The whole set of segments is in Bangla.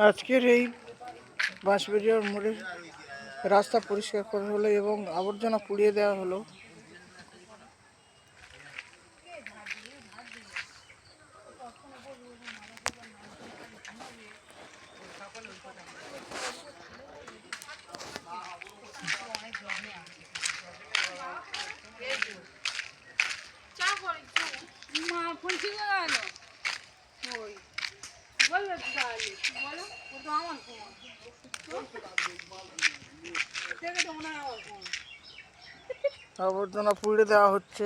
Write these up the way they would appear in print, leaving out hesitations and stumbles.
আজকের এই বাঁশবেড়িয়ার মোড়ে রাস্তা পরিষ্কার করা হলো এবং আবর্জনা পুড়িয়ে দেওয়া হলো। আবর্জনা পুড়ে দেওয়া হচ্ছে।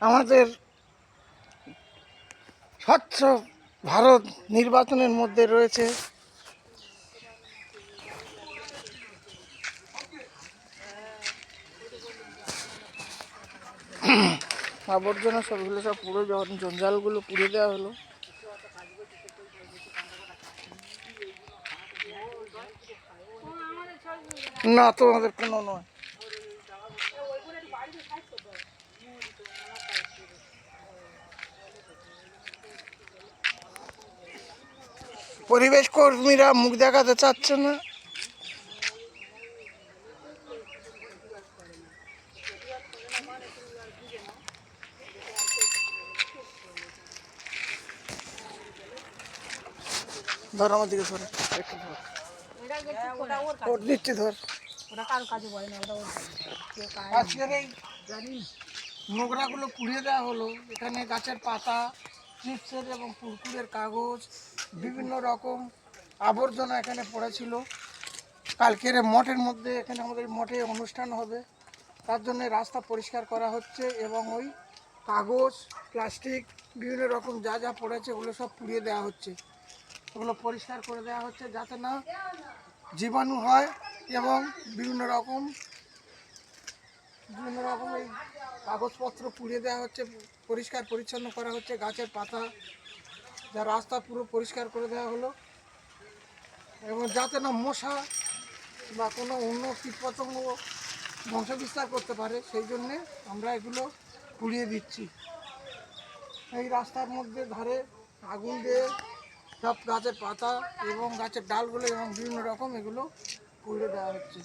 আমাদের স্বচ্ছ ভারত নির্বাচনের মধ্যে রয়েছে আবর্জনা, সবগুলো সব পুরো জঞ্জালগুলো পুড়ে দেওয়া হলো। না, তোমাদের কোনো নয়। পরিবেশ কর্মীরা মুখ দেখাতে চাচ্ছে না। ধর আমার দিকে, ধর একটু ধর, দিচ্ছি ধর। আজকের এই নোংরাগুলো পুড়িয়ে দেওয়া হলো। এখানে গাছের পাতা, চিপসের এবং কুরকুরের কাগজ, বিভিন্ন রকম আবর্জনা এখানে পড়েছিল। কালকের মঠের মধ্যে, এখানে আমাদের মঠে অনুষ্ঠান হবে, তার জন্য রাস্তা পরিষ্কার করা হচ্ছে এবং ওই কাগজ, প্লাস্টিক, বিভিন্ন রকম যা যা পড়েছে ওগুলো সব পুড়িয়ে দেওয়া হচ্ছে। ওগুলো পরিষ্কার করে দেওয়া হচ্ছে যাতে না জীবাণু হয় এবং বিভিন্ন রকম এই কাগজপত্র পুড়িয়ে দেওয়া হচ্ছে, পরিষ্কার পরিচ্ছন্ন করা হচ্ছে। গাছের পাতা, যা রাস্তা পুরো পরিষ্কার করে দেওয়া হলো এবং যাতে না মশা বা কোনো অন্য কীটপতঙ্গ বংশ বিস্তার করতে পারে, সেই জন্যে আমরা এগুলো পুড়িয়ে দিচ্ছি। এই রাস্তার মধ্যে ধারে আগুন দিয়ে সব গাছের পাতা এবং গাছের ডালগুলো এবং বিভিন্ন রকম এগুলো পুড়িয়ে দেওয়া হচ্ছে।